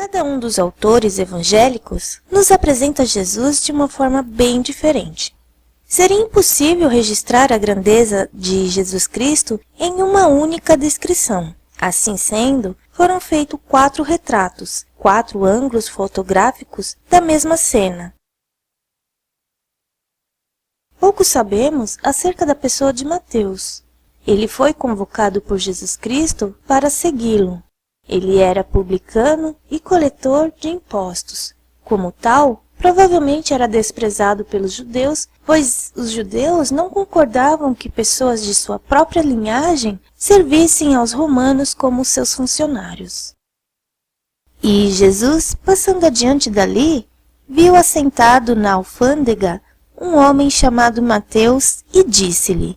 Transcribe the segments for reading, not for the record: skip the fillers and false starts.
Cada um dos autores evangélicos nos apresenta Jesus de uma forma bem diferente. Seria impossível registrar a grandeza de Jesus Cristo em uma única descrição. Assim sendo, foram feitos 4 retratos, 4 ângulos fotográficos da mesma cena. Pouco sabemos acerca da pessoa de Mateus. Ele foi convocado por Jesus Cristo para segui-lo. Ele era publicano e coletor de impostos. Como tal, provavelmente era desprezado pelos judeus, pois os judeus não concordavam que pessoas de sua própria linhagem servissem aos romanos como seus funcionários. E Jesus, passando adiante dali, viu assentado na alfândega um homem chamado Mateus e disse-lhe: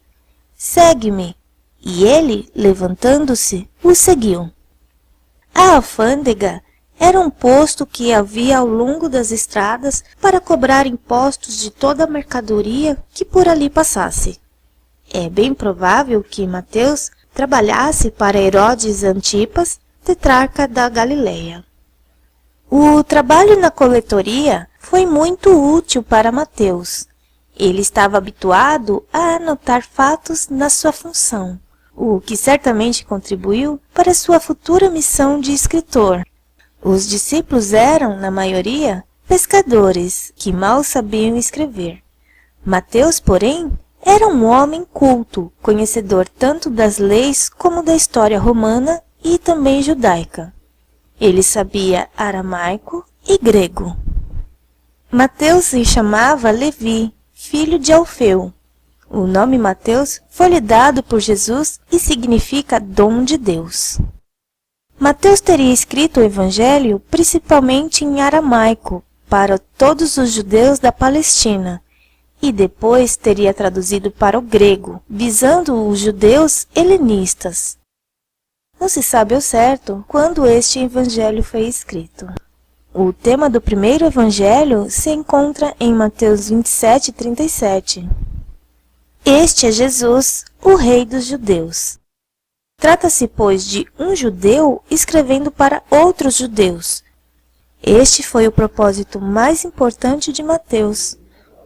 "Segue-me." E ele, levantando-se, o seguiu. A alfândega era um posto que havia ao longo das estradas para cobrar impostos de toda a mercadoria que por ali passasse. É bem provável que Mateus trabalhasse para Herodes Antipas, tetrarca da Galileia. O trabalho na coletoria foi muito útil para Mateus. Ele estava habituado a anotar fatos na sua função, o que certamente contribuiu para sua futura missão de escritor. Os discípulos eram, na maioria, pescadores que mal sabiam escrever. Mateus, porém, era um homem culto, conhecedor tanto das leis como da história romana e também judaica. Ele sabia aramaico e grego. Mateus se chamava Levi, filho de Alfeu. O nome Mateus foi-lhe dado por Jesus e significa dom de Deus. Mateus teria escrito o Evangelho principalmente em aramaico para todos os judeus da Palestina e depois teria traduzido para o grego, visando os judeus helenistas. Não se sabe ao certo quando este Evangelho foi escrito. O tema do primeiro Evangelho se encontra em Mateus 27:37. Este é Jesus, o Rei dos Judeus. Trata-se, pois, de um judeu escrevendo para outros judeus. Este foi o propósito mais importante de Mateus,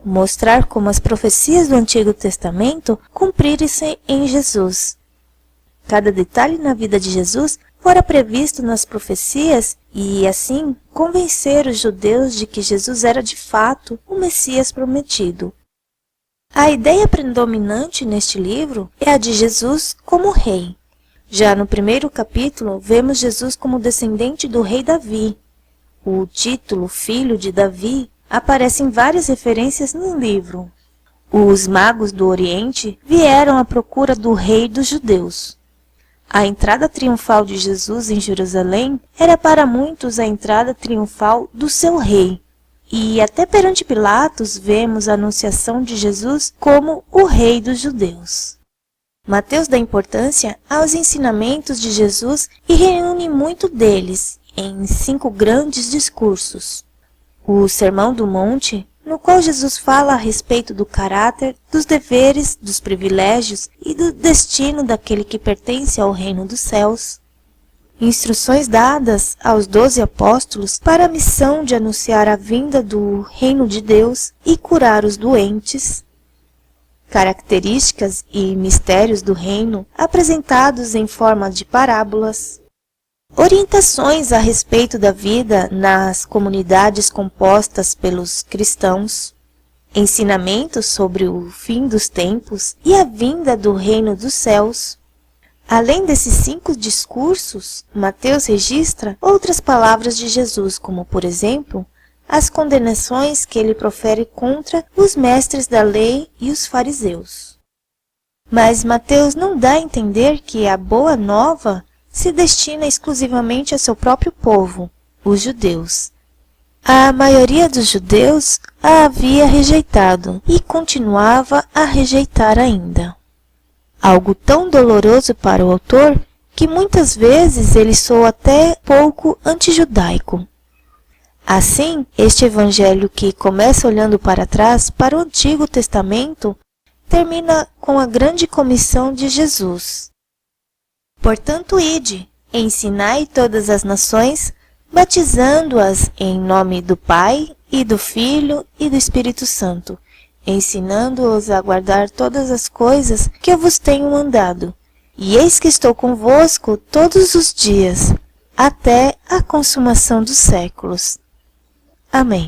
mostrar como as profecias do Antigo Testamento cumpriram-se em Jesus. Cada detalhe na vida de Jesus fora previsto nas profecias e, assim, convencer os judeus de que Jesus era de fato o Messias prometido. A ideia predominante neste livro é a de Jesus como rei. Já no primeiro capítulo, vemos Jesus como descendente do rei Davi. O título Filho de Davi aparece em várias referências no livro. Os magos do Oriente vieram à procura do rei dos judeus. A entrada triunfal de Jesus em Jerusalém era para muitos a entrada triunfal do seu rei. E até perante Pilatos vemos a anunciação de Jesus como o rei dos judeus. Mateus dá importância aos ensinamentos de Jesus e reúne muito deles em 5 grandes discursos. O Sermão do Monte, no qual Jesus fala a respeito do caráter, dos deveres, dos privilégios e do destino daquele que pertence ao reino dos céus. Instruções dadas aos 12 apóstolos para a missão de anunciar a vinda do reino de Deus e curar os doentes. Características e mistérios do reino apresentados em forma de parábolas. Orientações a respeito da vida nas comunidades compostas pelos cristãos. Ensinamentos sobre o fim dos tempos e a vinda do reino dos céus. Além desses 5 discursos, Mateus registra outras palavras de Jesus, como, por exemplo, as condenações que ele profere contra os mestres da lei e os fariseus. Mas Mateus não dá a entender que a boa nova se destina exclusivamente a seu próprio povo, os judeus. A maioria dos judeus a havia rejeitado e continuava a rejeitar ainda. Algo tão doloroso para o autor que muitas vezes ele soa até pouco antijudaico. Assim, este evangelho que começa olhando para trás, para o Antigo Testamento, termina com a grande comissão de Jesus. Portanto, ide, ensinai todas as nações, batizando-as em nome do Pai, e do Filho, e do Espírito Santo, ensinando-os a guardar todas as coisas que eu vos tenho mandado. E eis que estou convosco todos os dias, até a consumação dos séculos. Amém.